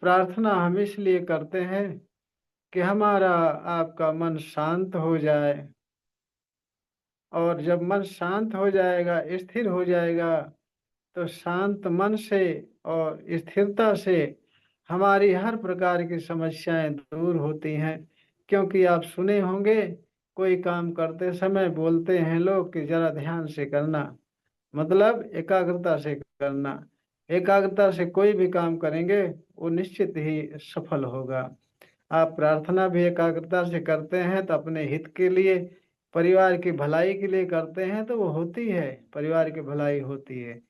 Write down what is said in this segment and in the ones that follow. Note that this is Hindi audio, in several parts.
प्रार्थना हम इसलिए करते हैं कि हमारा आपका मन शांत हो जाए, और जब मन शांत हो जाएगा, स्थिर हो जाएगा, तो शांत मन से और स्थिरता से हमारी हर प्रकार की समस्याएं दूर होती हैं। क्योंकि आप सुने होंगे, कोई काम करते समय बोलते हैं लोग कि जरा ध्यान से करना, मतलब एकाग्रता से करना। एकाग्रता से कोई भी काम करेंगे वो निश्चित ही सफल होगा। आप प्रार्थना भी एकाग्रता से करते हैं तो अपने हित के लिए, परिवार की भलाई के लिए करते हैं तो वो होती है, परिवार की भलाई होती है।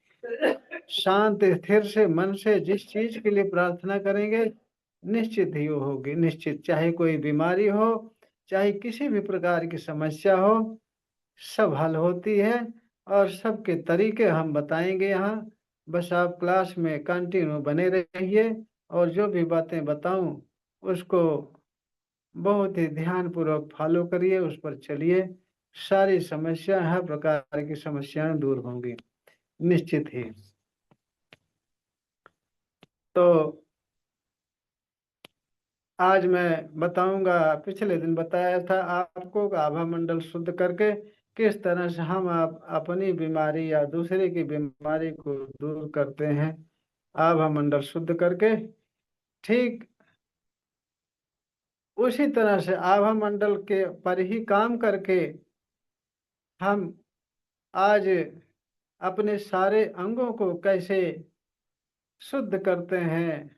शांत स्थिर से मन से जिस चीज के लिए प्रार्थना करेंगे, निश्चित ही वो होगी। निश्चित, चाहे कोई बीमारी हो, चाहे किसी भी प्रकार की समस्या हो, सब हल होती है। और सबके तरीके हम बताएंगे यहाँ। बस आप क्लास में कंटिन्यू बने रहिए, और जो भी बातें बताऊं उसको बहुत ही ध्यानपूर्वक फॉलो करिए, उस पर चलिए। सारी समस्या, हर प्रकार की समस्याएं दूर होंगी निश्चित ही। तो आज मैं बताऊंगा, पिछले दिन बताया था आपको कि आभा मंडल शुद्ध करके किस तरह से हम आप अपनी बीमारी या दूसरे की बीमारी को दूर करते हैं, आभा मंडल शुद्ध करके। ठीक उसी तरह से आभा मंडल के पर ही काम करके हम आज अपने सारे अंगों को कैसे शुद्ध करते हैं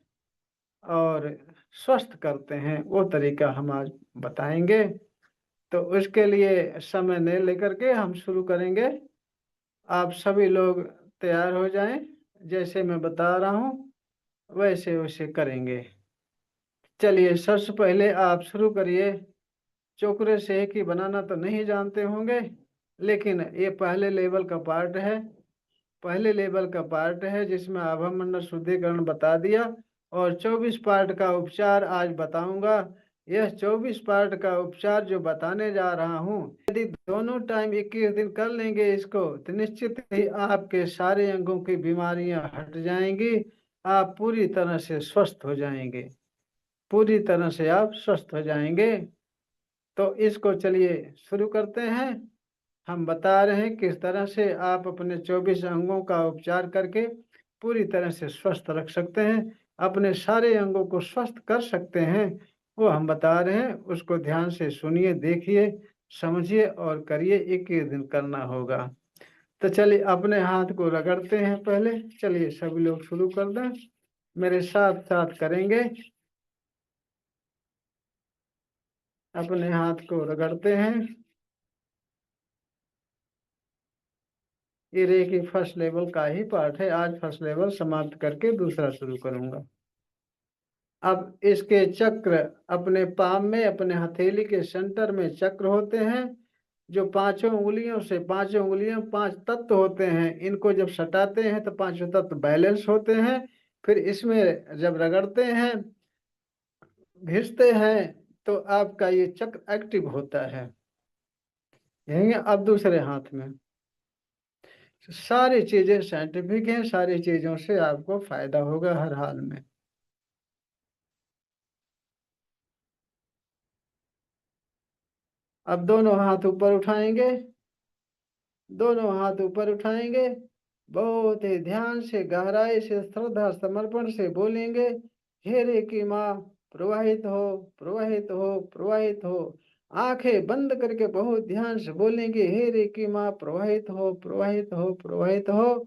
और स्वस्थ करते हैं, वो तरीका हम आज बताएंगे। तो उसके लिए समय नहीं लेकर के हम शुरू करेंगे। आप सभी लोग तैयार हो जाएं, जैसे मैं बता रहा हूँ वैसे वैसे करेंगे। चलिए, सबसे पहले आप शुरू करिए। चोकरे से एक ही बनाना तो नहीं जानते होंगे, लेकिन ये पहले लेवल का पार्ट है। पहले लेवल का पार्ट है जिसमें आभा मंडल शुद्धिकरण बता दिया, और 24 पार्ट का उपचार आज बताऊंगा। यह 24 पार्ट का उपचार जो बताने जा रहा हूँ, यदि दोनों टाइम 21 दिन कर लेंगे इसको, तो निश्चित ही आपके सारे अंगों की बीमारियां हट जाएंगी। आप पूरी तरह से स्वस्थ हो जाएंगे, पूरी तरह से आप स्वस्थ हो जाएंगे। तो इसको चलिए शुरू करते हैं। हम बता रहे हैं किस तरह से आप अपने 24 अंगों का उपचार करके पूरी तरह से स्वस्थ रख सकते हैं, अपने सारे अंगों को स्वस्थ कर सकते हैं। वो हम बता रहे हैं, उसको ध्यान से सुनिए, देखिए, समझिए और करिए। एक एक दिन करना होगा। तो चलिए अपने हाथ को रगड़ते हैं पहले। चलिए सभी लोग शुरू कर दें, मेरे साथ साथ करेंगे। अपने हाथ को रगड़ते हैं। ये रेकी फर्स्ट लेवल का ही पार्ट है। आज फर्स्ट लेवल समाप्त करके दूसरा शुरू करूंगा। अब इसके चक्र अपने पाम में, अपने हथेली के सेंटर में चक्र होते हैं, जो पांचों उंगलियों से, पांचों उंगलियों 5 तत्व होते हैं। इनको जब सटाते हैं तो पांचों तत्व बैलेंस होते हैं। फिर इसमें जब रगड़ते हैं, घिसते हैं, तो आपका ये चक्र एक्टिव होता है। यही अब दूसरे हाथ में। सारी चीजें साइंटिफिक हैं, सारी चीजों से आपको फायदा होगा हर हाल में। अब दोनों हाथ ऊपर उठाएंगे, दोनों हाथ ऊपर उठाएंगे, बहुत ही ध्यान से, गहराई से, श्रद्धा समर्पण से बोलेंगे, हे रे की माँ, प्रवाहित हो, प्रवाहित हो, प्रवाहित हो। आंखें बंद करके बहुत ध्यान से बोलेंगे, हे रे की माँ, प्रवाहित हो, प्रवाहित हो, प्रवाहित हो।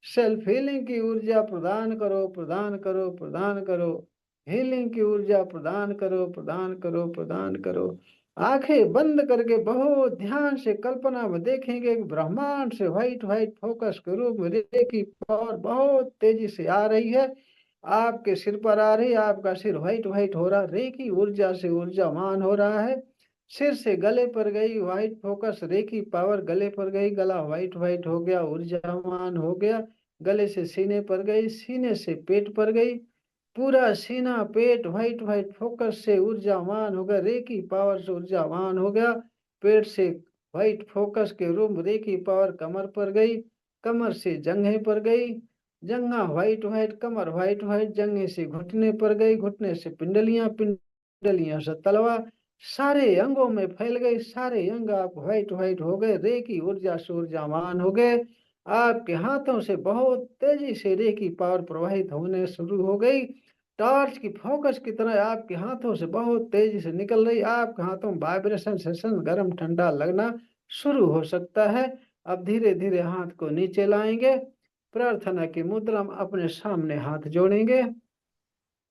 सेल्फ हीलिंग की ऊर्जा प्रदान करो, प्रदान करो, प्रदान करो। हीलिंग की ऊर्जा प्रदान करो, प्रदान करो, प्रदान करो। आंखें बंद करके बहुत ध्यान से कल्पना में देखेंगे, एक ब्रह्मांड से व्हाइट व्हाइट फोकस के रूप में रे की पावर बहुत तेजी से आ रही है। आपके सिर पर आ रही है, आपका सिर व्हाइट व्हाइट हो रहा, रे की ऊर्जा से ऊर्जावान हो रहा है। सिर से गले पर गई व्हाइट फोकस, रे की पावर गले पर गई, गला व्हाइट व्हाइट हो गया, ऊर्जावान हो गया। गले से सीने पर गई, सीने से पेट पर गई, पूरा सीना पेट व्हाइट व्हाइट फोकस से ऊर्जावान हो गया, रे की पावर से ऊर्जावान हो गया। पेट से व्हाइट फोकस के रूप रे की पावर कमर पर गई, कमर से जंघे पर गई, जंघा व्हाइट व्हाइट, कमर व्हाइट व्हाइट, जंघे से घुटने पर गई, घुटने से पिंडलियां, पिंडलियां से तलवा, सारे अंगों में फैल गई, सारे अंग आप व्हाइट व्हाइट हो गए, रेकी ऊर्जा से ऊर्जावान हो गए। आपके हाथों से बहुत तेजी से रेकी पावर प्रवाहित होने शुरू हो गई। टॉर्च की फोकस की तरह आपके हाथों से बहुत तेजी से निकल रही। आपके हाथों में वाइब्रेशन सेशन, गर्म ठंडा लगना शुरू हो सकता है। अब धीरे धीरे हाथ को नीचे लाएंगे, प्रार्थना की मुद्रा में अपने सामने हाथ जोड़ेंगे।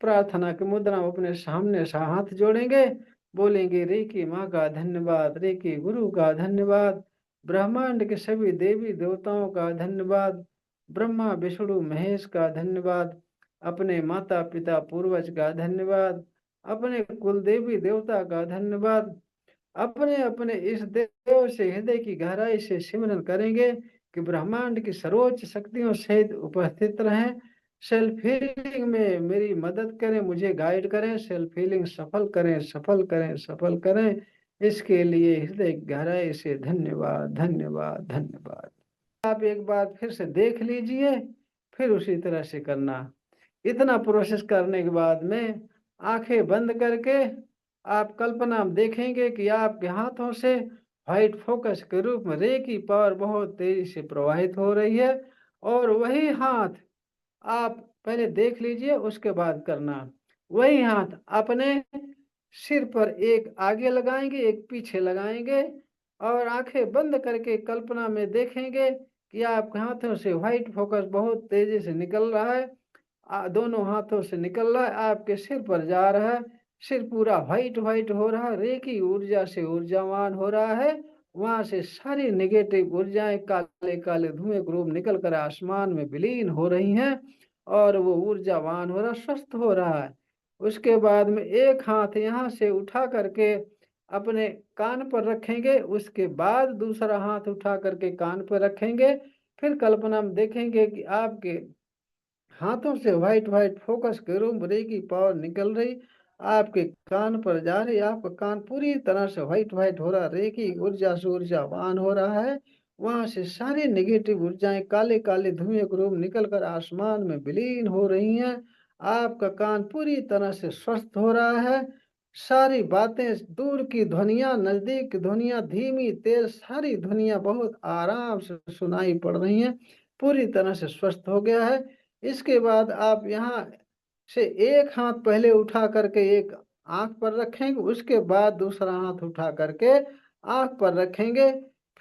प्रार्थना की मुद्रा में अपने सामने से हाथ जोड़ेंगे, बोलेंगे रे की माँ का धन्यवाद, रे की गुरु का धन्यवाद, ब्रह्मांड के सभी देवी देवताओं का धन्यवाद, ब्रह्मा विष्णु महेश का धन्यवाद, अपने माता पिता पूर्वज का धन्यवाद, अपने कुल देवी देवता का धन्यवाद। अपने अपने इस देव से हृदय की गहराई से सिमरन करेंगे कि ब्रह्मांड की सर्वोच्च शक्तियों सहित उपस्थित रहें, सेल्फ हीलिंग में मेरी मदद करें, मुझे गाइड करें, सेल्फ हीलिंग सफल करें, सफल करें, सफल करें। इसके लिए हृदय की गहराई से धन्यवाद, धन्यवाद, धन्यवाद। आप एक बार फिर से देख लीजिए, फिर उसी तरह से करना। इतना प्रोसेस करने के बाद में आंखें बंद करके आप कल्पना में देखेंगे कि आपके हाथों से व्हाइट फोकस के रूप में रे की पावर बहुत तेजी से प्रवाहित हो रही है। और वही हाथ आप पहले देख लीजिए, उसके बाद करना। वही हाथ अपने सिर पर एक आगे लगाएंगे, एक पीछे लगाएंगे, और आंखें बंद करके कल्पना में देखेंगे कि आपके हाथों से व्हाइट फोकस बहुत तेजी से निकल रहा है। दोनों हाथों से निकल रहा है, आपके सिर पर जा रहा है, सिर पूरा व्हाइट व्हाइट हो रहा है, रेकी ऊर्जा से ऊर्जावान हो रहा है। वहां से सारी नेगेटिव ऊर्जाएं काले काले धुएं के रूप निकल कर आसमान में विलीन हो रही हैं, और वो ऊर्जावान हो रहा, स्वस्थ हो रहा है। उसके बाद में एक हाथ यहाँ से उठा करके अपने कान पर रखेंगे, उसके बाद दूसरा हाथ उठा करके कान पर रखेंगे। फिर कल्पना में देखेंगे कि आपके हाथों से व्हाइट व्हाइट फोकस के रूप रे की पावर निकल रही, आपके कान पर जा रही, आपका कान पूरी तरह से व्हाइट व्हाइट हो रहा, रे की ऊर्जा से ऊर्जावान हो रहा है। वहां से सारी नेगेटिव ऊर्जाएं काले काले धुएं के रूप निकल कर आसमान में विलीन हो रही हैं। आपका कान पूरी तरह से स्वस्थ हो रहा है। सारी बातें, दूर की ध्वनियां, नजदीक की ध्वनियां, धीमी तेज सारी ध्वनियां बहुत आराम से सुनाई पड़ रही हैं। पूरी तरह से स्वस्थ हो गया है। इसके बाद आप यहाँ से एक हाथ पहले उठा करके एक आंख पर रखेंगे, उसके बाद दूसरा हाथ उठा करके आंख पर रखेंगे।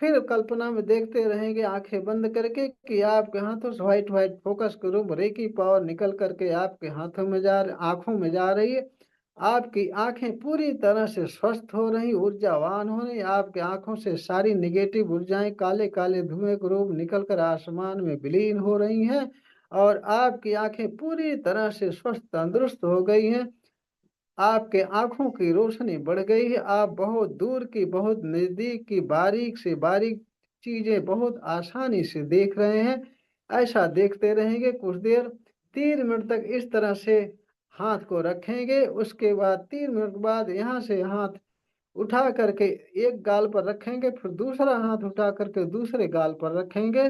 फिर कल्पना में देखते रहेंगे आंखें बंद करके कि आपके हाथों से व्हाइट व्हाइट फोकस के रूप रेकी पावर निकल करके आपके हाथों में आंखों में जा रही है। आपकी आंखें पूरी तरह से स्वस्थ हो रही, ऊर्जावान हो रही। आपकी आंखों से सारी निगेटिव ऊर्जाएं काले काले धुएं के रूप निकल कर आसमान में विलीन हो रही हैं, और आपकी आंखें पूरी तरह से स्वस्थ तंदुरुस्त हो गई हैं। आपके आंखों की रोशनी बढ़ गई है। आप बहुत दूर की, बहुत नजदीक की, बारीक से बारीक चीजें बहुत आसानी से देख रहे हैं। ऐसा देखते रहेंगे कुछ देर, 3 मिनट तक इस तरह से हाथ को रखेंगे। उसके बाद 3 मिनट बाद यहाँ से हाथ उठा करके एक गाल पर रखेंगे, फिर दूसरा हाथ उठा करके दूसरे गाल पर रखेंगे।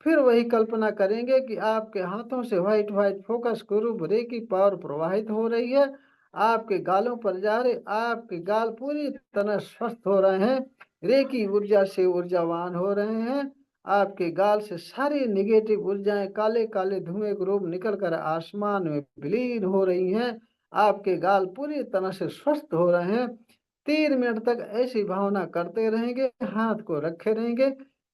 फिर वही कल्पना करेंगे कि आपके हाथों से व्हाइट व्हाइट फोकस के रूप रे की पावर प्रवाहित हो रही है, आपके गालों पर जा रहे, आपके गाल पूरी तरह स्वस्थ हो रहे हैं, रे की ऊर्जा से ऊर्जावान हो रहे हैं। आपके गाल से सारी निगेटिव ऊर्जाएं काले काले धुएं के रूप निकल कर आसमान में विलीन हो रही हैं। आपके गाल पूरी तरह से स्वस्थ हो रहे हैं। 3 मिनट तक ऐसी भावना करते रहेंगे, हाथ को रखे रहेंगे।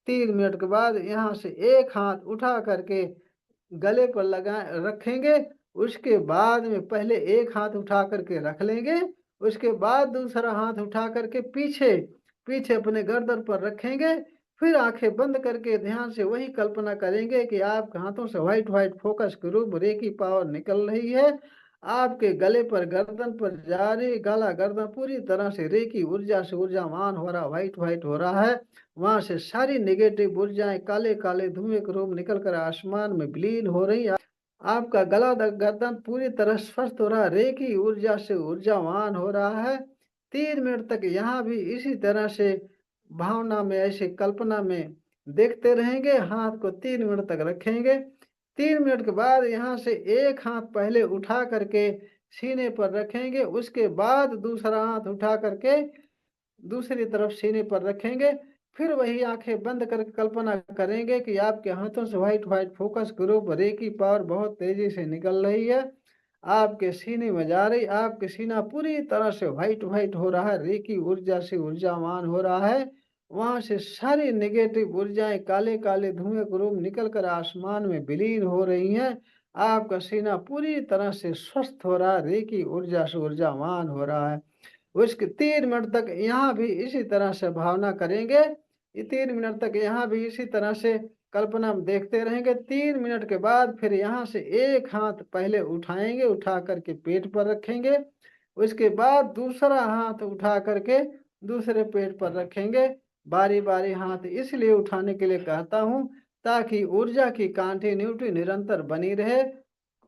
3 मिनट के बाद यहाँ से एक हाथ उठा करके गले पर लगा रखेंगे। उसके बाद में पहले एक हाथ उठा करके रख लेंगे, उसके बाद दूसरा हाथ उठा करके पीछे पीछे अपने गर्दन पर रखेंगे। फिर आंखें बंद करके ध्यान से वही कल्पना करेंगे कि आपके हाथों से व्हाइट व्हाइट फोकस के रूप रे की पावर निकल रही है, आपके गले पर गर्दन पर जा रही, गला गर्दन पूरी तरह से रे की ऊर्जा से ऊर्जावान हो रहा, व्हाइट व्हाइट हो रहा है। वहां से सारी नेगेटिव ऊर्जाएं काले काले धुएं के रूप निकलकर आसमान में विलीन हो रही। आपका गला गर्दन पूरी तरह स्वस्थ हो रहा, रे की ऊर्जा से ऊर्जावान हो रहा है। 3 मिनट तक यहाँ भी इसी तरह से भावना में, ऐसे कल्पना में देखते रहेंगे। हाथ को 3 मिनट तक रखेंगे। 3 मिनट के बाद यहाँ से एक हाथ पहले उठा करके सीने पर रखेंगे, उसके बाद दूसरा हाथ उठा करके दूसरी तरफ सीने पर रखेंगे। फिर वही आंखें बंद करके कल्पना करेंगे कि आपके हाथों से व्हाइट व्हाइट फोकस ग्रुप रे की पावर बहुत तेजी से निकल रही है, आपके सीने में जा रही, आपके सीना पूरी तरह से व्हाइट व्हाइट हो रहा है, रे की ऊर्जा से ऊर्जावान हो रहा है। वहां से सारी नेगेटिव ऊर्जाएं काले काले धुएं ग्रुप निकल कर आसमान में विलीन हो रही हैं। आपका सीना पूरी तरह से स्वस्थ हो रहा है, रे की ऊर्जा से ऊर्जावान हो रहा है। उसके 3 मिनट तक यहाँ भी इसी तरह से भावना करेंगे। ये 3 मिनट तक यहाँ भी इसी तरह से कल्पना में देखते रहेंगे। 3 मिनट के बाद फिर यहाँ से एक हाथ पहले उठाएंगे, उठा करके पेट पर रखेंगे। उसके बाद दूसरा हाथ उठा करके दूसरे पेट पर रखेंगे। बारी बारी हाथ इसलिए उठाने के लिए कहता हूँ ताकि ऊर्जा की कंटिन्यूटी निरंतर बनी रहे,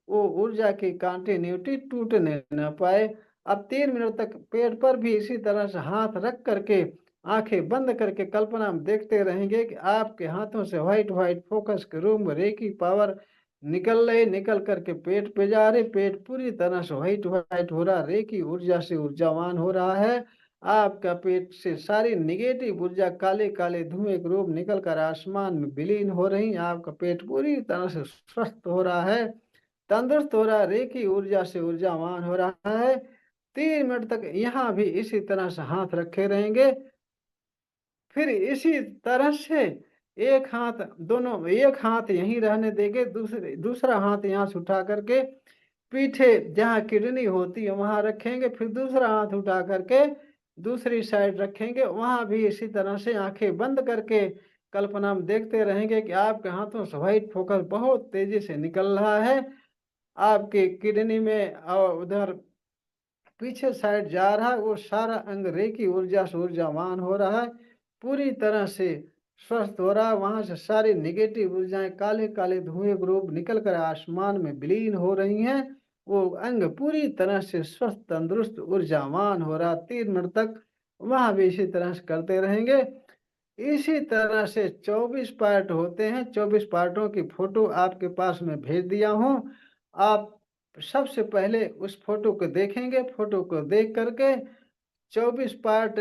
वो ऊर्जा की कंटिन्यूटी टूटने न पाए। अब 3 मिनट तक पेट पर भी इसी तरह से हाथ रख करके आंखें बंद करके कल्पना में देखते रहेंगे कि आपके हाथों से व्हाइट व्हाइट फोकस के रूम रे की पावर निकल रही, निकल करके पेट पे जा रही, पेट पूरी तरह से व्हाइट व्हाइट हो रहा, रे की ऊर्जा से ऊर्जावान हो रहा है। आपका पेट से सारी निगेटिव ऊर्जा काले काले धुएं के रूप निकल कर आसमान में विलीन हो रही, आपका पेट पूरी तरह से स्वस्थ हो रहा है, तंदुरुस्त हो रहा है, रे की ऊर्जा से ऊर्जावान हो रहा है। 3 मिनट तक यहाँ भी इसी तरह से हाथ रखे रहेंगे। फिर इसी तरह से एक हाथ दोनों एक हाथ यहीं रहने देंगे, दूसरा हाथ यहाँ से उठा करके पीछे जहाँ किडनी होती है वहां रखेंगे। फिर दूसरा हाथ उठा करके दूसरी साइड रखेंगे, वहां भी इसी तरह से आंखें बंद करके कल्पना में देखते रहेंगे कि आपके हाथों से व्हाइट फोकस बहुत तेजी से निकल रहा है, आपके किडनी में और उधर पीछे साइड जा रहा है, वो सारा अंग रे की ऊर्जा से ऊर्जावान हो रहा है, पूरी तरह से स्वस्थ हो रहा है। वहां से सारी निगेटिव ऊर्जाएं काले काले धुएं ग्रुप निकल कर आसमान में विलीन हो रही हैं, वो अंग पूरी तरह से स्वस्थ तंदुरुस्त ऊर्जावान हो रहा। 3 मिनट तक वहां भी इसी तरह से करते रहेंगे। इसी तरह से 24 पार्ट होते हैं, 24 पार्टों की फोटो आपके पास में भेज दिया हूँ। आप सबसे पहले उस फोटो को देखेंगे, फोटो को देख करके 24 पार्ट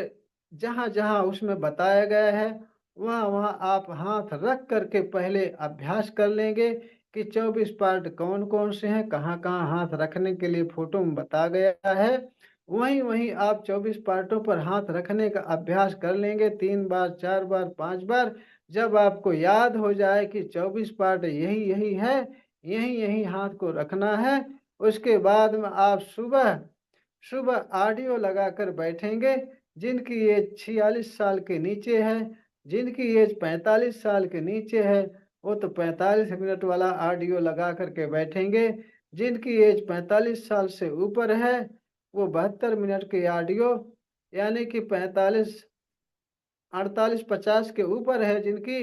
जहाँ जहाँ उसमें बताया गया है वहाँ वहाँ आप हाथ रख करके पहले अभ्यास कर लेंगे कि 24 पार्ट कौन कौन से हैं, कहाँ कहाँ हाथ रखने के लिए फोटो में बताया गया है। वहीं वहीं आप 24 पार्टों पर हाथ रखने का अभ्यास कर लेंगे 3 बार 4 बार 5 बार। जब आपको याद हो जाए कि 24 पार्ट यही यही है, यही यही हाथ को रखना है, उसके बाद में आप सुबह सुबह ऑडियो लगाकर बैठेंगे। जिनकी एज 46 साल के नीचे है, जिनकी एज 45 साल के नीचे है, वो तो 45 मिनट वाला ऑडियो लगा करके बैठेंगे। जिनकी एज 45 साल से ऊपर है, वो 72 मिनट की ऑडियो यानी कि 45 48 50 के ऊपर है जिनकी,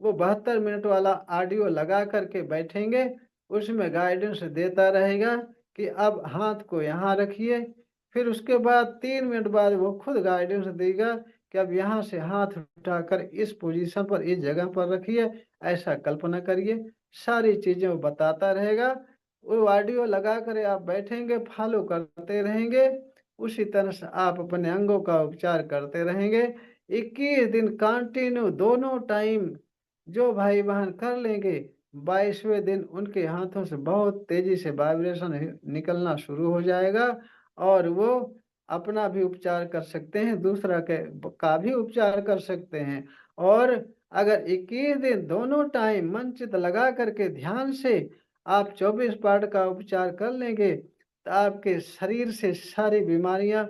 वो 72 मिनट वाला ऑडियो लगा करके बैठेंगे। उसमें गाइडेंस देता रहेगा कि अब हाथ को यहाँ रखिए। फिर उसके बाद 3 मिनट बाद वो खुद गाइडेंस देगा कि अब यहाँ से हाथ उठाकर इस पोजीशन पर, इस जगह पर रखिए, ऐसा कल्पना करिए। सारी चीजें वो बताता रहेगा। वो ऑडियो लगा कर आप बैठेंगे, फॉलो करते रहेंगे। उसी तरह से आप अपने अंगों का उपचार करते रहेंगे। 21 दिन कंटिन्यू दोनों टाइम जो भाई बहन कर लेंगे, 22वें दिन उनके हाथों से बहुत तेजी से वाइब्रेशन निकलना शुरू हो जाएगा और वो अपना भी उपचार कर सकते हैं, दूसरा के का भी उपचार कर सकते हैं। और अगर 21 दिन दोनों टाइम मन चित लगा करके ध्यान से आप 24 पार्ट का उपचार कर लेंगे तो आपके शरीर से सारी बीमारियां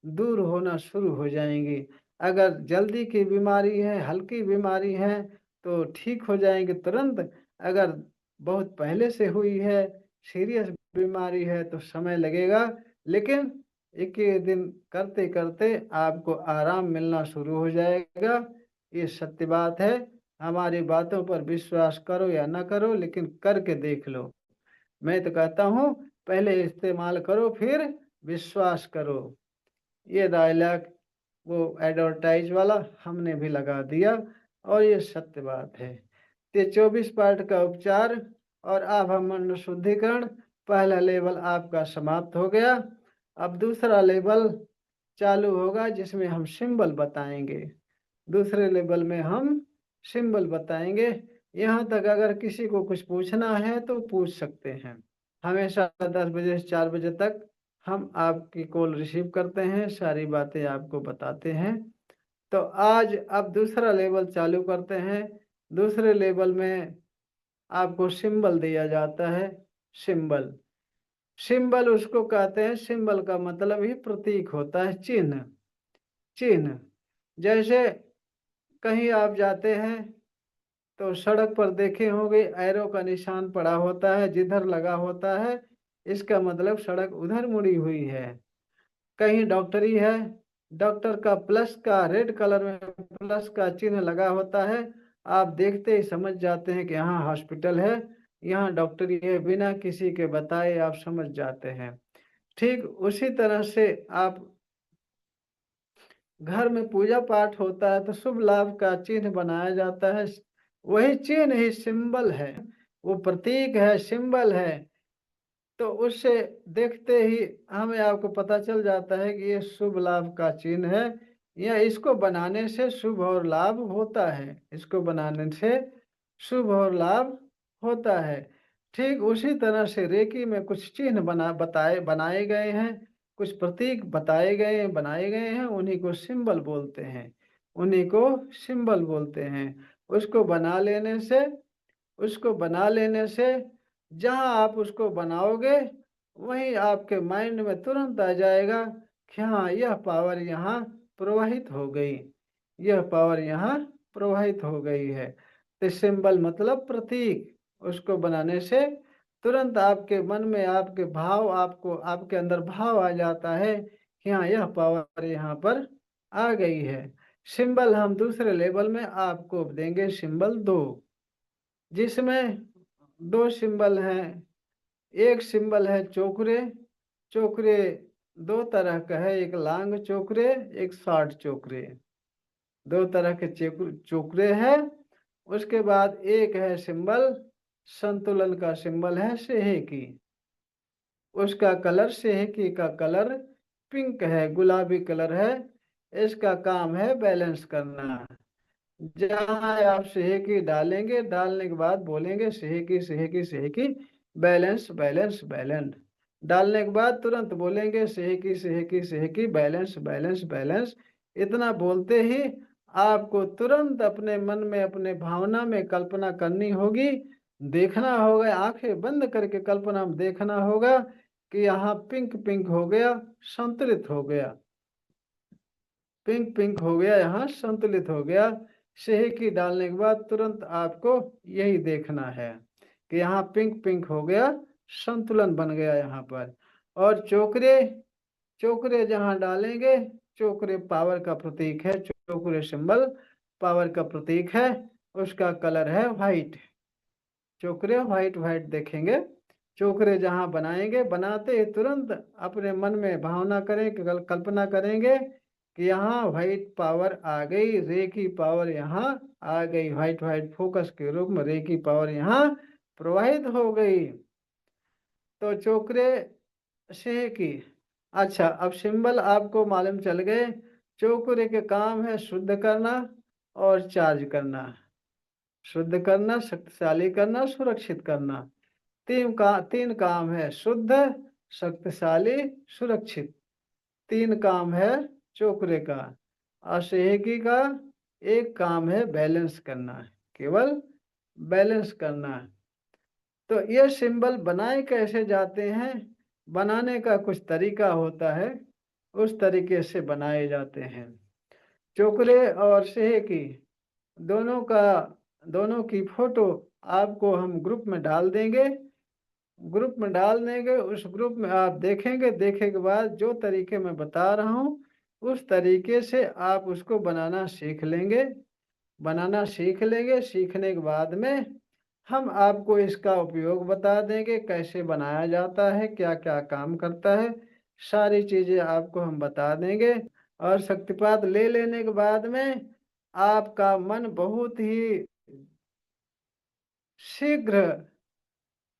दूर होना शुरू हो जाएंगी। अगर जल्दी की बीमारी है, हल्की बीमारी है, तो ठीक हो जाएँगे तुरंत। अगर बहुत पहले से हुई है, सीरियस बीमारी है तो समय लगेगा। लेकिन 21 दिन करते-करते आपको आराम मिलना शुरू हो जाएगा। ये सत्य बात है। हमारी बातों पर विश्वास करो या ना करो, लेकिन करके देख लो। मैं तो कहता हूँ पहले इस्तेमाल करो फिर विश्वास करो। ये डायलॉग वो एडवर्टाइज वाला हमने भी लगा दिया और ये सत्य बात है। ये 24 पार्ट का उपचार और आभामंडल शुद्धिकरण पहला लेवल आपका समाप्त हो गया। अब दूसरा लेवल चालू होगा जिसमें हम सिंबल बताएंगे। दूसरे लेवल में हम सिंबल बताएंगे। यहाँ तक अगर किसी को कुछ पूछना है तो पूछ सकते हैं। हमेशा 10 बजे से 4 बजे तक हम आपकी कॉल रिसीव करते हैं, सारी बातें आपको बताते हैं। तो आज अब दूसरा लेवल चालू करते हैं। दूसरे लेवल में आपको सिंबल दिया जाता है। सिंबल सिंबल उसको कहते हैं, सिंबल का मतलब ही प्रतीक होता है, चिन्ह। चिन्ह जैसे कहीं आप जाते हैं तो सड़क पर देखे होंगे एरो का निशान पड़ा होता है, जिधर लगा होता है इसका मतलब सड़क उधर मुड़ी हुई है। कहीं डॉक्टरी है, डॉक्टर का प्लस का रेड कलर में प्लस का चिन्ह लगा होता है, आप देखते ही समझ जाते हैं कि यहाँ हॉस्पिटल है, यहाँ डॉक्टरी है, बिना किसी के बताए आप समझ जाते हैं। ठीक उसी तरह से आप घर में पूजा पाठ होता है तो शुभ लाभ का चिन्ह बनाया जाता है। वही चिन्ह ही सिंबल है, वो प्रतीक है, सिंबल है। तो उससे देखते ही हमें आपको पता चल जाता है कि ये शुभ लाभ का चिन्ह है, या इसको बनाने से शुभ और लाभ होता है, इसको बनाने से शुभ और लाभ होता है। ठीक उसी तरह से रेकी में कुछ चिन्ह बनाए गए हैं, कुछ प्रतीक बताए गए हैं, बनाए गए हैं, उन्हीं को सिंबल बोलते हैं। उन्हीं को सिंबल बोलते हैं। उसको बना लेने से उसको बना लेने से जहाँ आप उसको बनाओगे वहीं आपके माइंड में तुरंत आ जाएगा कि हाँ यह पावर यहाँ प्रवाहित हो गई, यह पावर यहाँ प्रवाहित हो गई है। तो सिंबल मतलब प्रतीक। उसको बनाने से तुरंत आपके मन में आपके भाव, आपको आपके अंदर भाव आ जाता है कि हाँ यह पावर यहाँ पर आ गई है। सिंबल हम दूसरे लेवल में आपको देंगे, सिंबल 2, जिसमें 2 सिंबल हैं। एक सिंबल है चोकरे। चोकरे 2 तरह का है, एक लॉन्ग चोकरे, एक शॉर्ट चोकरे। 2 तरह के चोकरे हैं। उसके बाद एक है सिंबल, संतुलन का सिंबल है सेहेकी। उसका कलर, सेहेकी का कलर पिंक है, गुलाबी कलर है। इसका काम है बैलेंस करना। जहाँ आप सेहेकी डालेंगे, डालने के बाद बोलेंगे सेहेकी सेहेकी सेहेकी, बैलेंस बैलेंस बैलेंस। डालने के बाद तुरंत बोलेंगे सेहेकी सेहेकी सेहेकी, बैलेंस बैलेंस बैलेंस। इतना बोलते ही आपको तुरंत अपने मन में, अपने भावना में कल्पना करनी होगी, देखना होगा, आंखें बंद करके कल्पना में देखना होगा कि यहाँ पिंक पिंक हो गया, संतुलित हो गया, पिंक पिंक हो गया, यहाँ संतुलित हो गया। सेहेकी डालने के बाद तुरंत आपको यही देखना है कि यहाँ पिंक पिंक हो गया, संतुलन बन गया यहाँ पर। और चोकरे, चोकरे जहाँ डालेंगे, चोकरे पावर का प्रतीक है, चोकरे सिंबल पावर का प्रतीक है। उसका कलर है व्हाइट। चोकरे व्हाइट व्हाइट देखेंगे। चोकरे जहाँ बनाएंगे, बनाते ही तुरंत अपने मन में भावना करें, कल्पना करेंगे कि यहाँ व्हाइट पावर आ गई, रे की पावर यहाँ आ गई, व्हाइट व्हाइट फोकस के रूप में रे की पावर यहाँ प्रवाहित हो गई। तो चोकरे से की, अच्छा अब सिंबल आपको मालूम चल गए। चोकरे के काम है शुद्ध करना और चार्ज करना। शुद्ध करना, शक्तिशाली करना, सुरक्षित करना। तीन काम है, शुद्ध, शक्तिशाली, सुरक्षित। 3 काम है चोकरे का। असेहकी का एक काम है बैलेंस करना, केवल बैलेंस करना। तो ये सिंबल बनाए कैसे जाते हैं, बनाने का कुछ तरीका होता है, उस तरीके से बनाए जाते हैं। चोकरे और सेहकी दोनों का, दोनों की फोटो आपको हम ग्रुप में डाल देंगे। ग्रुप में डाल देंगे, उस ग्रुप में आप देखेंगे, देखे के बाद जो तरीके मैं बता रहा हूँ उस तरीके से आप उसको बनाना सीख लेंगे। बनाना सीख लेंगे, सीखने के बाद में हम आपको इसका उपयोग बता देंगे, कैसे बनाया जाता है, क्या क्या काम करता है, सारी चीज़ें आपको हम बता देंगे। और शक्तिपात ले लेने के बाद में आपका मन बहुत ही शीघ्र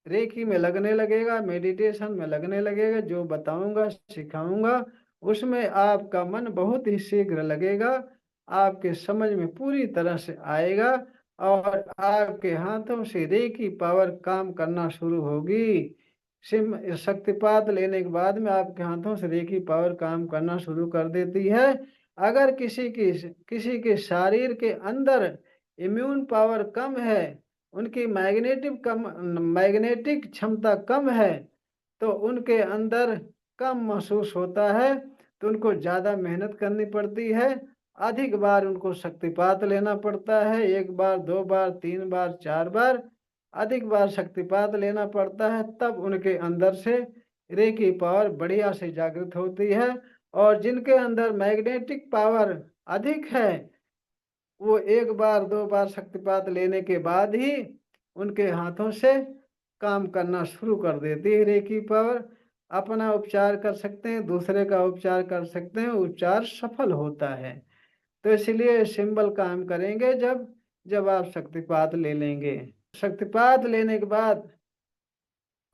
रेकी में लगने लगेगा, मेडिटेशन में लगने लगेगा, जो बताऊंगा सिखाऊंगा उसमें आपका मन बहुत ही शीघ्र लगेगा, आपके समझ में पूरी तरह से आएगा और आपके हाथों से रेकी पावर काम करना शुरू होगी। सिम शक्तिपात लेने के बाद में आपके हाथों से रेकी पावर काम करना शुरू कर देती है। अगर किसी के शरीर के अंदर इम्यून पावर कम है, उनकी मैग्नेटिक क्षमता कम है, तो उनके अंदर कम महसूस होता है, तो उनको ज़्यादा मेहनत करनी पड़ती है, अधिक बार उनको शक्तिपात लेना पड़ता है, 1 बार 2 बार 3 बार 4 बार अधिक बार शक्तिपात लेना पड़ता है, तब उनके अंदर से रेकी पावर बढ़िया से जागृत होती है। और जिनके अंदर मैग्नेटिक पावर अधिक है, वो 1 बार 2 बार शक्तिपात लेने के बाद ही उनके हाथों से काम करना शुरू कर देती है रेकी पावर। अपना उपचार कर सकते हैं, दूसरे का उपचार कर सकते हैं, उपचार सफल होता है। तो इसलिए सिंबल काम करेंगे जब जब आप शक्तिपात ले लेंगे। शक्तिपात लेने के बाद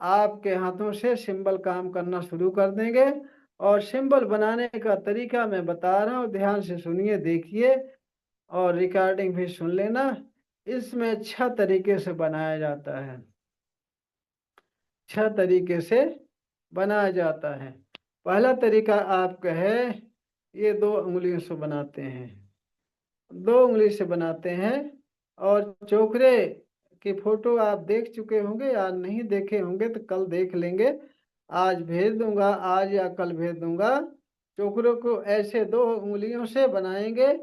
आपके हाथों से सिंबल काम करना शुरू कर देंगे। और सिंबल बनाने का तरीका मैं बता रहा हूँ, ध्यान से सुनिए, देखिए और रिकॉर्डिंग भी सुन लेना। इसमें 6 तरीके से बनाया जाता है, 6 तरीके से बनाया जाता है। पहला तरीका आपका है, ये 2 उंगलियों से बनाते हैं, 2 उंगली से बनाते हैं। और चोकरे की फोटो आप देख चुके होंगे या नहीं देखे होंगे तो कल देख लेंगे, आज भेज दूंगा, आज या कल भेज दूंगा। चोकरों को ऐसे 2 उंगलियों से बनाएंगे,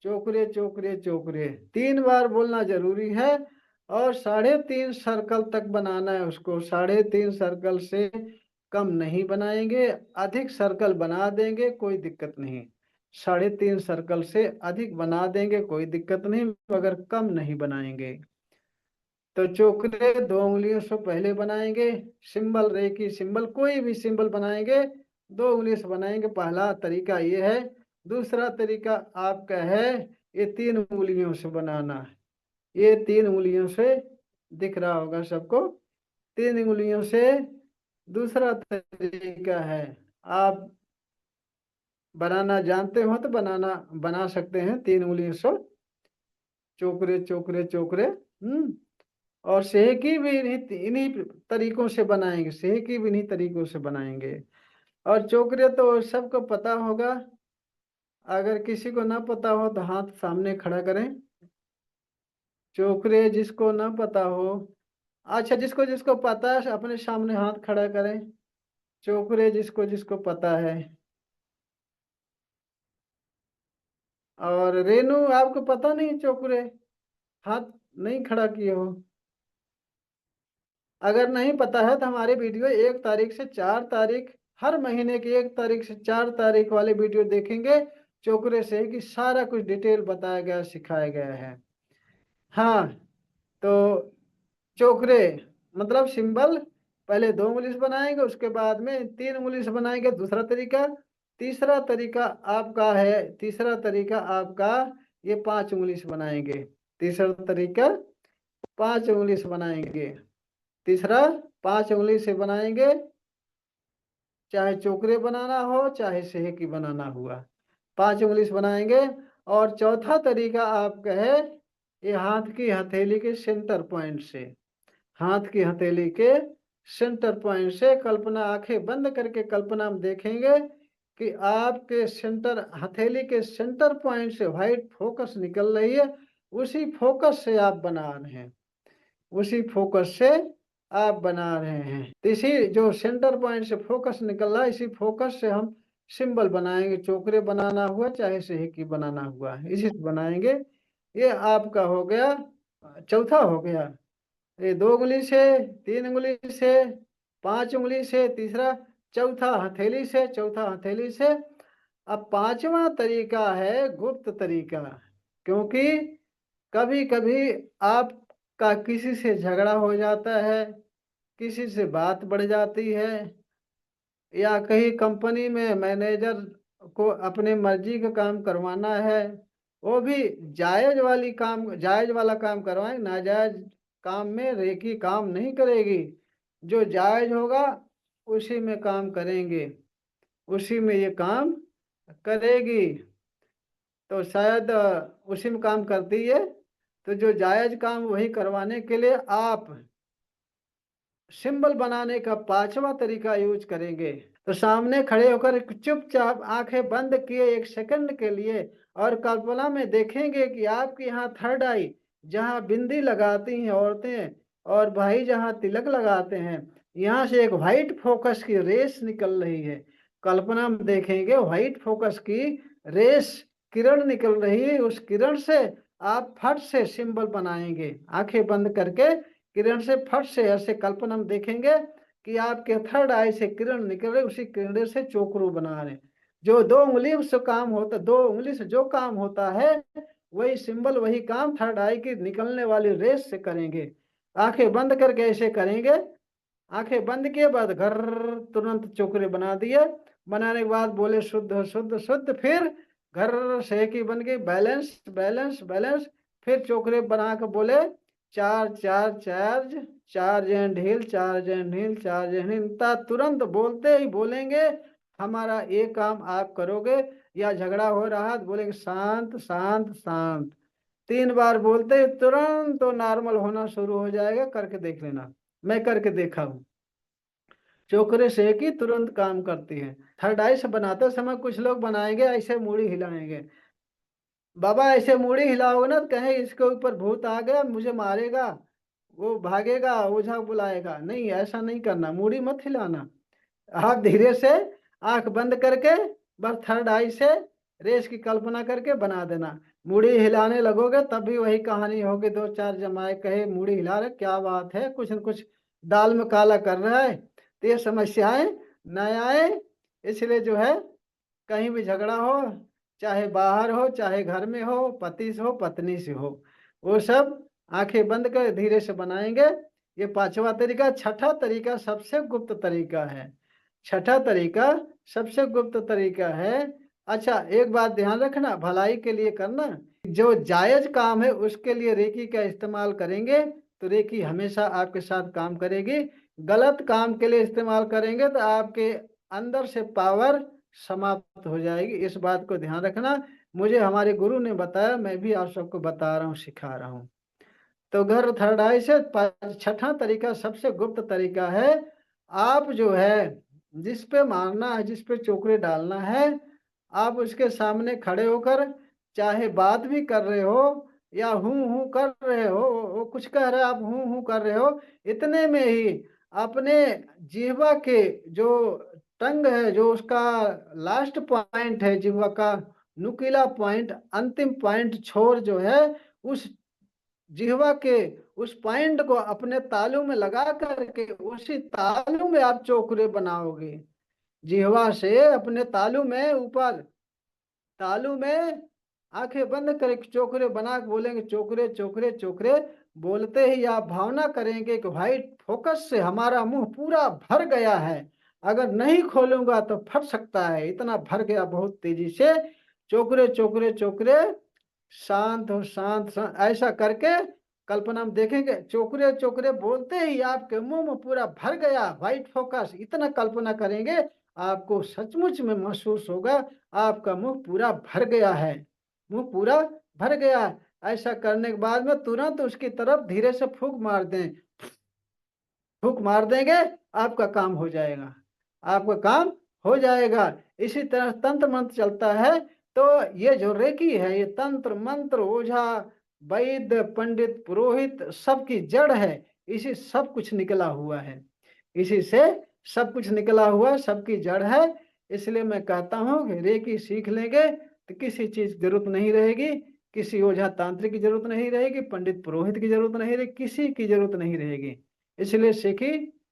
चोकरे चोकरे चोकरे 3 बार बोलना जरूरी है। और 3.5 सर्कल तक बनाना है उसको, 3.5 सर्कल से कम नहीं बनाएंगे, अधिक सर्कल बना देंगे कोई दिक्कत नहीं। 3.5 सर्कल से अधिक बना देंगे कोई दिक्कत नहीं, मगर कम नहीं बनाएंगे। तो चोकरे 2 उंगलियों से पहले बनाएंगे। सिंबल रेकी सिंबल कोई भी सिंबल बनाएंगे 2 उंगली से बनाएंगे, पहला तरीका ये है। दूसरा तरीका आपका है ये 3 उंगलियों से बनाना। ये 3 उंगलियों से दिख रहा होगा सबको, 3 उंगलियों से। दूसरा तरीका है, आप बनाना जानते हो तो बना सकते हैं 3 उंगलियों से, चोकरे चोकरे चोकरे। और सेहकी भी इन्हीं तरीकों से बनाएंगे, सेहकी भी इन्हीं तरीकों से बनाएंगे। और चोकरे तो सबको पता होगा, अगर किसी को ना पता हो तो हाथ सामने खड़ा करें। चोकरे जिसको ना पता हो, अच्छा जिसको जिसको पता है अपने सामने हाथ खड़ा करें। चोकरे जिसको जिसको पता है। और रेनू आपको पता नहीं चोकरे, हाथ नहीं खड़ा किए हो। अगर नहीं पता है तो हमारे वीडियो 1 तारीख से 4 तारीख, हर महीने की 1 तारीख से 4 तारीख वाले वीडियो देखेंगे, चोकरे से कि सारा कुछ डिटेल बताया गया सिखाया गया है। हाँ, तो चोकरे मतलब सिंबल पहले 2 उंगली से बनाएंगे, उसके बाद में 3 उंगली से बनाएंगे, दूसरा तरीका। तीसरा तरीका आपका ये 5 उंगली से बनाएंगे। तीसरा तरीका 5 उंगली से बनाएंगे। तीसरा 5 उंगली से बनाएंगे, चाहे चोकरे बनाना हो चाहे सेहकी बनाना हुआ, 5 उंगली से बनाएंगे। और चौथा तरीका आपका है ये हाथ की हथेली के सेंटर पॉइंट से, हाथ की हथेली के सेंटर पॉइंट से कल्पना, आंखें बंद करके कल्पना में देखेंगे कि आपके सेंटर हथेली के सेंटर पॉइंट से व्हाइट फोकस निकल रही है, उसी फोकस से आप बना रहे हैं, उसी फोकस से आप बना रहे हैं। तो इसी जो सेंटर पॉइंट से फोकस निकल रहा है, इसी फोकस से हम सिंबल बनाएंगे, चोकरे बनाना हुआ चाहे सेहकी बनाना हुआ, इसी से बनाएंगे। ये आपका हो गया, चौथा हो गया। ये 2 उंगली से, 3 उंगली से, 5 उंगली से, तीसरा, चौथा हथेली से, चौथा हथेली से। अब पांचवा तरीका है गुप्त तरीका, क्योंकि कभी कभी आपका किसी से झगड़ा हो जाता है, किसी से बात बढ़ जाती है, या कहीं कंपनी में मैनेजर को अपने मर्जी का काम करवाना है, वो भी जायज वाला काम करवाएं, नाजायज काम में रेकी काम नहीं करेगी। जो जायज होगा उसी में काम करेंगे, उसी में ये काम करेगी। तो शायद उसी में काम करती है। तो जो जायज काम वही करवाने के लिए आप सिंबल बनाने का पांचवा तरीका यूज करेंगे। तो सामने खड़े होकर चुपचाप आंखें बंद किए एक सेकंड के लिए और कल्पना में देखेंगे कि आपके यहाँ थर्ड आई, जहाँ बिंदी लगाती हैं औरतें और भाई जहाँ तिलक लगाते हैं, यहाँ से एक व्हाइट फोकस की रेस निकल रही है। कल्पना में देखेंगे व्हाइट फोकस की रेस, किरण निकल रही है। उस किरण से आप फट से सिंबल बनाएंगे आंखें बंद करके। किरण से फट से ऐसे कल्पना में देखेंगे कि आपके थर्ड आई से किरण निकल रही, उसी किरण से चोकरू बना रहे। जो दो उंगली से काम होता, दो उंगली से जो काम होता है वही सिंबल, वही काम थर्ड आई की निकलने वाली रेस से करेंगे। आंखें बंद करके ऐसे करेंगे। आंखें बंद किए बाद घर तुरंत चोकरे बना दिए। बनाने के बाद बोले शुद्ध शुद्ध शुद्ध, फिर घर से की बन गई बैलेंस बैलेंस बैलेंस। फिर चोकरे बना के बोले चार चार charge, charge and heal, charge and heal, charge and heal. तुरंत बोलते ही बोलेंगे हमारा ये काम आप करोगे। या झगड़ा हो रहा तो बोलेंगे शांत शांत शांत। 3 बार बोलते ही तुरंत तो नॉर्मल होना शुरू हो जाएगा। करके देख लेना, मैं करके देखा हूँ। चोकरे से की तुरंत काम करती है। थर्ड आई से बनाते समय कुछ लोग बनाएंगे ऐसे मूड़ी हिलाएंगे। बाबा ऐसे मूड़ी हिलाओगे ना तो कहें इसके ऊपर भूत आ गया मुझे मारेगा, वो भागेगा, ओझा बुलाएगा। नहीं, ऐसा नहीं करना, मूड़ी मत हिलाना। आप धीरे से आंख बंद करके बस थर्ड आई से रेस की कल्पना करके बना देना। मूड़ी हिलाने लगोगे तब भी वही कहानी होगी। दो चार जमाए कहे मूड़ी हिला रहे, क्या बात है, कुछ न कुछ दाल में काला कर रहा है। तो ये समस्याएं न आए, इसलिए जो है कहीं भी झगड़ा हो, चाहे बाहर हो चाहे घर में हो, पति से हो पत्नी से हो, वो सब आंखें बंद कर धीरे से बनाएंगे। ये पांचवा तरीका। छठा तरीका सबसे गुप्त तरीका है। छठा तरीका सबसे गुप्त तरीका है। अच्छा, एक बात ध्यान रखना, भलाई के लिए करना। जो जायज काम है उसके लिए रेकी का इस्तेमाल करेंगे तो रेकी हमेशा आपके साथ काम करेगी। गलत काम के लिए इस्तेमाल करेंगे तो आपके अंदर से पावर समाप्त हो जाएगी। इस बात को ध्यान रखना। मुझे हमारे गुरु ने बताया, मैं भी आप सबको बता रहा हूँ, सिखा रहा हूँ। तो घर थर्ड आई से छठा तरीका सबसे गुप्त तरीका है। आप जो है जिस पे मारना है, जिस पे चोकरे डालना है, आप उसके सामने खड़े होकर चाहे बात भी कर रहे हो या हूं हूं कर रहे हो, वो कुछ कह रहे हो आप हूं हूं कर रहे हो, इतने में ही अपने जिह्वा के जो टंग है, जो उसका लास्ट पॉइंट है, जिह्वा का नुकीला पॉइंट, अंतिम पॉइंट, छोर जो है, उस जिह्वा के उस पॉइंट को अपने तालू में लगा करके उसी तालू में आप चोकरे बनाओगे। जिह्वा से अपने तालू में ऊपर, तालू में आंखें बंद करके चोकरे बना के बोलेंगे चोकरे चोकरे चोकरे। बोलते ही आप भावना करेंगे कि व्हाइट फोकस से हमारा मुंह पूरा भर गया है, अगर नहीं खोलूंगा तो फट सकता है, इतना भर गया बहुत तेजी से। चोकरे चोकरे चोकरे, शांत हो शांत शांत, ऐसा करके कल्पना में देखेंगे चोकरे चोकरे बोलते ही आपके मुंह में पूरा भर गया व्हाइट फोकस। इतना कल्पना करेंगे आपको सचमुच में महसूस होगा आपका मुंह पूरा भर गया है, मुंह पूरा भर गया है। ऐसा करने के बाद में तुरंत उसकी तरफ धीरे से फूंक मार दें। फूंक मार देंगे, आपका काम हो जाएगा, आपका काम हो जाएगा। इसी तरह तंत्र मंत्र चलता है। तो ये जो रेकी है, ये तंत्र मंत्र ओझा वैद्य पंडित पुरोहित सबकी जड़ है। इसी सब कुछ निकला हुआ है, इसी से सब कुछ निकला हुआ सबकी जड़ है। इसलिए मैं कहता हूँ कि रेकी सीख लेंगे तो किसी चीज की जरूरत नहीं रहेगी, किसी ओझा तांत्रिक की जरूरत नहीं रहेगी, पंडित पुरोहित की जरूरत नहीं रहेगी, किसी की जरूरत नहीं रहेगी। इसलिए सीखी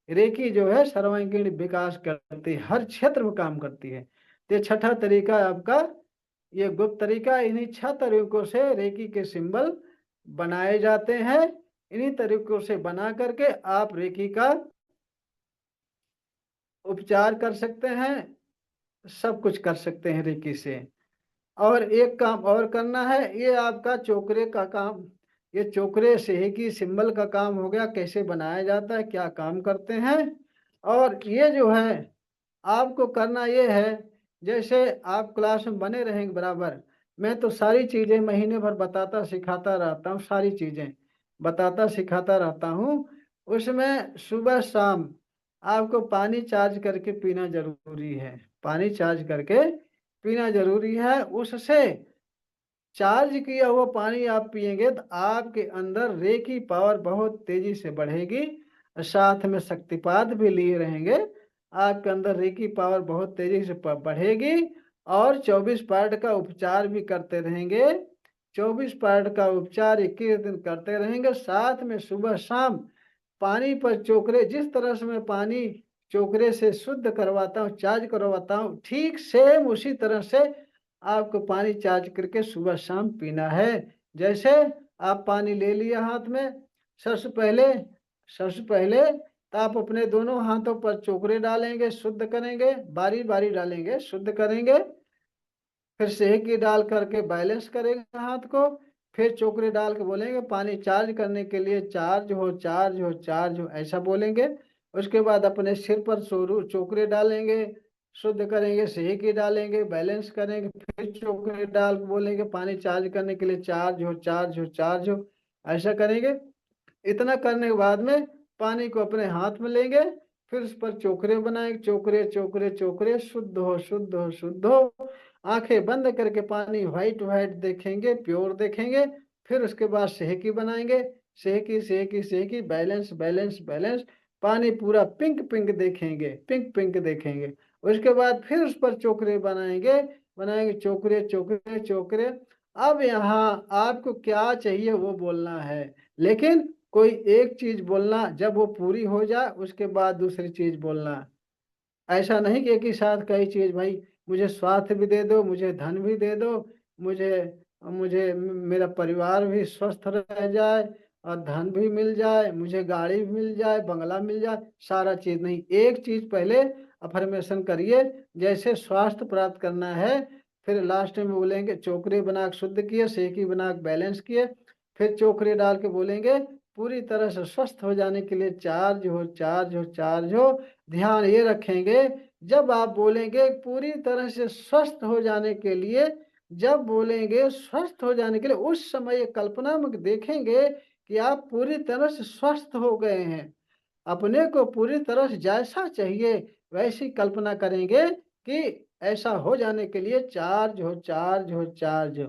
रेकी जो है सर्वांगीण विकास करती है, हर क्षेत्र में काम करती है। तो छठा तरीका आपका ये गुप्त तरीका। इन्हीं 6 तरीकों से रेकी के सिंबल बनाए जाते हैं। इन्हीं तरीकों से बना करके आप रेकी का उपचार कर सकते हैं, सब कुछ कर सकते हैं रेकी से। और एक काम और करना है, ये आपका चोकरे का काम ये चोकरे सेहकी सिंबल का काम हो गया, कैसे बनाया जाता है, क्या काम करते हैं। और ये जो है आपको करना ये है, जैसे आप क्लास में बने रहेंगे बराबर, मैं तो सारी चीजें महीने भर बताता सिखाता रहता हूँ, सारी चीजें बताता सिखाता रहता हूँ। उसमें सुबह शाम आपको पानी चार्ज करके पीना जरूरी है, पानी चार्ज करके पीना जरूरी है। उससे चार्ज किया हुआ पानी आप पिएंगे तो आपके अंदर रे की पावर बहुत तेजी से बढ़ेगी, साथ में शक्तिपात भी लिए रहेंगे। आपके अंदर रे की पावर बहुत तेजी से बढ़ेगी। और 24 पार्ट का उपचार भी करते रहेंगे, 24 पार्ट का उपचार 21 दिन करते रहेंगे। साथ में सुबह शाम पानी पर चोकरे, जिस तरह से मैं पानी चोकरे से शुद्ध करवाता हूँ, चार्ज करवाता हूँ, ठीक सेम उसी तरह से आपको पानी चार्ज करके सुबह शाम पीना है। जैसे आप पानी ले लिया हाथ में, सबसे पहले तो आप अपने दोनों हाथों पर चोकरे डालेंगे, शुद्ध करेंगे, बारी बारी डालेंगे, शुद्ध करेंगे। फिर सेहकी डाल करके बैलेंस करेंगे हाथ को। फिर चोकरे डाल के बोलेंगे पानी चार्ज करने के लिए, चार्ज हो चार्ज हो चार्ज हो, ऐसा बोलेंगे। उसके बाद अपने सिर पर चोकरे डालेंगे, शुद्ध करेंगे, सेहकी डालेंगे, बैलेंस करेंगे। फिर चोकरे डाल के बोलेंगे पानी चार्ज करने के लिए, चार्ज हो चार्ज हो चार्ज हो, ऐसा करेंगे। इतना करने के बाद में पानी को अपने हाथ में लेंगे, फिर उस पर चोकरे बनाएंगे, चोकरे चोकरे चोकरे, शुद्ध हो शुद्ध हो शुद्ध हो। आंखें बंद करके पानी व्हाइट व्हाइट देखेंगे, प्योर देखेंगे। फिर उसके बाद सेहकी बनाएंगे, सेहकी सेहकी सेहकी, बैलेंस बैलेंस बैलेंस, पानी पूरा पिंक पिंक देखेंगे, पिंक पिंक देखेंगे। उसके बाद फिर उस पर चोकरे बनाएंगे, बनाएंगे चोकरे चोकरे चोकरे। अब यहाँ आपको क्या चाहिए वो बोलना है, लेकिन कोई एक चीज बोलना, जब वो पूरी हो जाए उसके बाद दूसरी चीज बोलना। ऐसा नहीं कि एक ही साथ कई चीज, भाई मुझे स्वास्थ्य भी दे दो, मुझे धन भी दे दो, मुझे मुझे मेरा परिवार भी स्वस्थ रह जाए और धन भी मिल जाए, मुझे गाड़ी भी मिल जाए, बंगला मिल जाए, सारा चीज नहीं। एक चीज पहले अफर्मेशन करिए, जैसे स्वास्थ्य प्राप्त करना है। फिर लास्ट में बोलेंगे चोकरे बना के शुद्ध किए, सेकी बना के बैलेंस किए। फिर चोकरे डाल के बोलेंगे पूरी तरह से स्वस्थ हो जाने के लिए, चार्ज हो चार्ज हो चार्ज हो। ध्यान ये रखेंगे, जब आप बोलेंगे पूरी तरह से स्वस्थ हो जाने के लिए, जब बोलेंगे स्वस्थ हो जाने के लिए, उस समय कल्पना में देखेंगे कि आप पूरी तरह से स्वस्थ हो गए हैं। अपने को पूरी तरह से जैसा चाहिए वैसी कल्पना करेंगे कि ऐसा हो जाने के लिए चार्ज हो चार्ज हो चार्ज हो,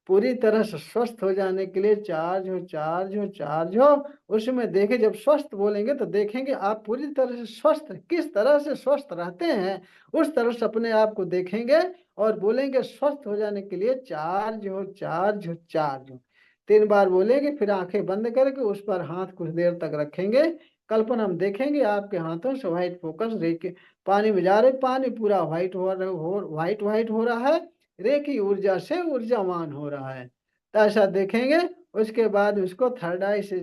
पूरी तरह से स्वस्थ हो जाने के लिए चार्ज हो चार्ज हो चार्ज हो। उसमें देखें, जब स्वस्थ बोलेंगे तो देखेंगे आप पूरी तरह से स्वस्थ, किस तरह से स्वस्थ रहते हैं उस तरह से अपने आप को देखेंगे और बोलेंगे स्वस्थ हो जाने के लिए चार्ज हो चार्ज हो चार्ज हो। 3 बार बोलेंगे, फिर आंखें बंद करके उस पर हाथ कुछ देर तक रखेंगे। कल्पना हम देखेंगे आपके हाथों से व्हाइट फोकस रेखे पानी में जा रहे, पानी पूरा व्हाइट व्हाइट हो रहा है, रे की ऊर्जा से ऊर्जावान हो रहा है, तो ऐसा देखेंगे। उसके बाद उसको थर्ड आई से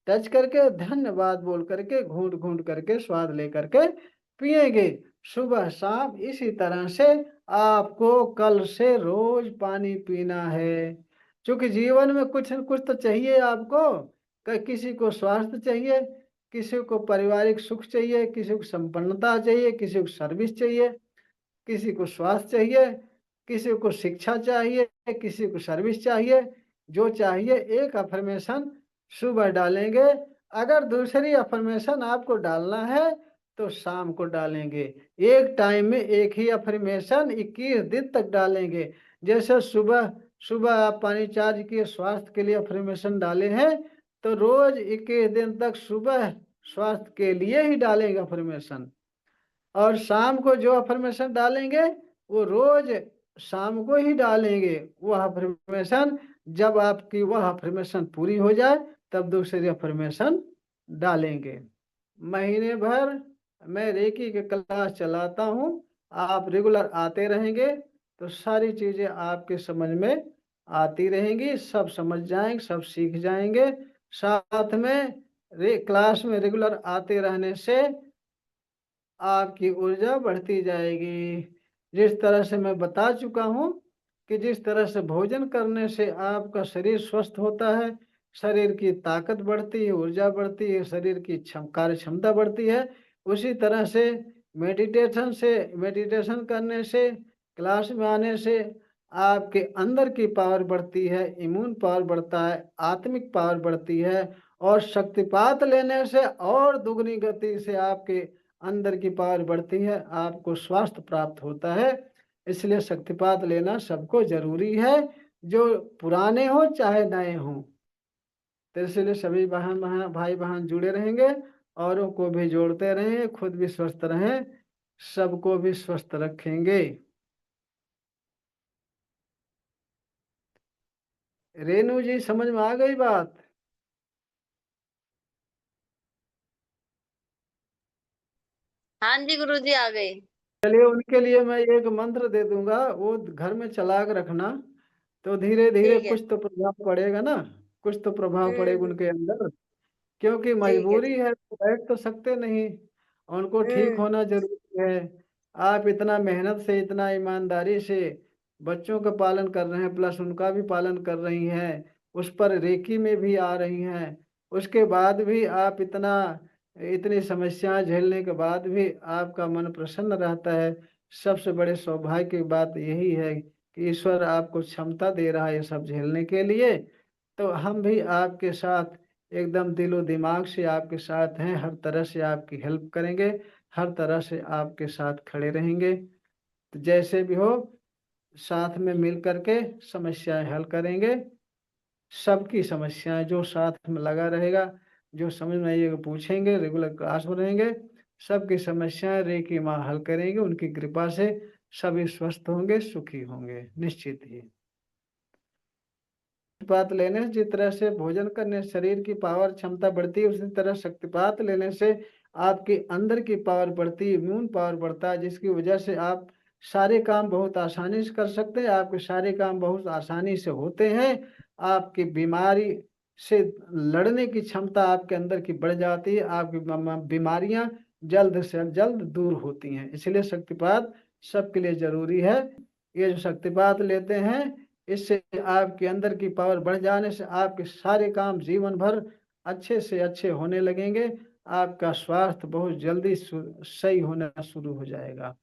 टच करके धन्यवाद बोल करके घूंट घूंट करके स्वाद लेकर के पिएंगे सुबह शाम। इसी तरह से आपको कल से रोज पानी पीना है, क्योंकि जीवन में कुछ न कुछ तो चाहिए आपको। किसी को स्वास्थ्य चाहिए, किसी को पारिवारिक सुख चाहिए, किसी को संपन्नता चाहिए, किसी को सर्विस चाहिए, किसी को स्वास्थ्य चाहिए, किसी को शिक्षा चाहिए, किसी को सर्विस चाहिए। जो चाहिए एक अफर्मेशन सुबह डालेंगे। अगर दूसरी अफर्मेशन आपको डालना है तो शाम को डालेंगे। एक टाइम में एक ही अफर्मेशन 21 दिन तक डालेंगे। जैसे सुबह सुबह आप पानी चार्ज किए, स्वास्थ्य के लिए अफर्मेशन डाले हैं, तो रोज 21 दिन तक सुबह स्वास्थ्य के लिए ही डालेंगे अफर्मेशन। और शाम को जो अफर्मेशन डालेंगे वो रोज शाम को ही डालेंगे वह अफर्मेशन। जब आपकी वह अफर्मेशन पूरी हो जाए तब दूसरी अफर्मेशन डालेंगे। महीने भर मैं रेकी के क्लास चलाता हूँ, आप रेगुलर आते रहेंगे तो सारी चीजें आपके समझ में आती रहेंगी, सब समझ जाएंगे, सब सीख जाएंगे। साथ में क्लास में रेगुलर आते रहने से आपकी ऊर्जा बढ़ती जाएगी। जिस तरह से मैं बता चुका हूँ कि जिस तरह से भोजन करने से आपका शरीर स्वस्थ होता है, शरीर की ताकत बढ़ती है, ऊर्जा बढ़ती है, शरीर की कार्य क्षमता बढ़ती है। उसी तरह से मेडिटेशन करने से, क्लास में आने से आपके अंदर की पावर बढ़ती है, इम्यून पावर बढ़ता है, आत्मिक पावर बढ़ती है, और शक्तिपात लेने से और दुगनी गति से आपके अंदर की पावर बढ़ती है, आपको स्वास्थ्य प्राप्त होता है। इसलिए शक्तिपात लेना सबको जरूरी है, जो पुराने हो चाहे नए हों। तो इसलिए सभी भाई बहन जुड़े रहेंगे, औरों को भी जोड़ते रहेंगे, खुद भी स्वस्थ रहें, सबको भी स्वस्थ रखेंगे। रेणु जी, समझ में आ गई बात? हाँ जी गुरु जी, आ गई। चलिए, उनके लिए मैं एक मंत्र दे दूंगा, वो घर में चला के रखना, तो धीरे धीरे ठीक है। कुछ तो प्रभाव पड़ेगा ना, कुछ तो प्रभाव पड़ेगा हम्म। उनके अंदर। क्योंकि ठीक है। मजबूरी है, तो बैठ तो सकते नहीं, उनको ठीक हम्म। होना जरूरी है। आप इतना मेहनत से, इतना ईमानदारी से बच्चों का पालन कर रहे हैं, प्लस उनका भी पालन कर रही हैं, उस पर रेकी में भी आ रही हैं, उसके बाद भी आप इतनी समस्याएं झेलने के बाद भी आपका मन प्रसन्न रहता है। सबसे बड़े सौभाग्य की बात यही है कि ईश्वर आपको क्षमता दे रहा है ये सब झेलने के लिए। तो हम भी आपके साथ एकदम दिलो दिमाग से आपके साथ हैं, हर तरह से आपकी हेल्प करेंगे, हर तरह से आपके साथ खड़े रहेंगे। तो जैसे भी हो, साथ में मिल करके समस्याएं हल करेंगे। सबकी समस्याएं, जो साथ में लगा रहेगा, जो समझ में आइएगा पूछेंगे, रेगुलर क्लास में रहेंगे, सबकी समस्याएं रेकी माँ हल करेंगे, उनकी कृपा से सभी स्वस्थ होंगे, सुखी होंगे निश्चित ही। शक्तिपात लेने से जिस तरह से भोजन करने से शरीर की पावर क्षमता बढ़ती है, उसी तरह शक्तिपात लेने से आपके अंदर की पावर बढ़ती है, इम्यून पावर बढ़ता है, जिसकी वजह से आप सारे काम बहुत आसानी से कर सकते हैं, आपके सारे काम बहुत आसानी से होते हैं। आपकी बीमारी से लड़ने की क्षमता आपके अंदर की बढ़ जाती है, आपकी बीमारियां जल्द से जल्द दूर होती हैं। इसलिए शक्तिपात सबके लिए जरूरी है। ये जो शक्तिपात लेते हैं, इससे आपके अंदर की पावर बढ़ जाने से आपके सारे काम जीवन भर अच्छे से अच्छे होने लगेंगे। आपका स्वास्थ्य बहुत जल्दी सही होना शुरू हो जाएगा।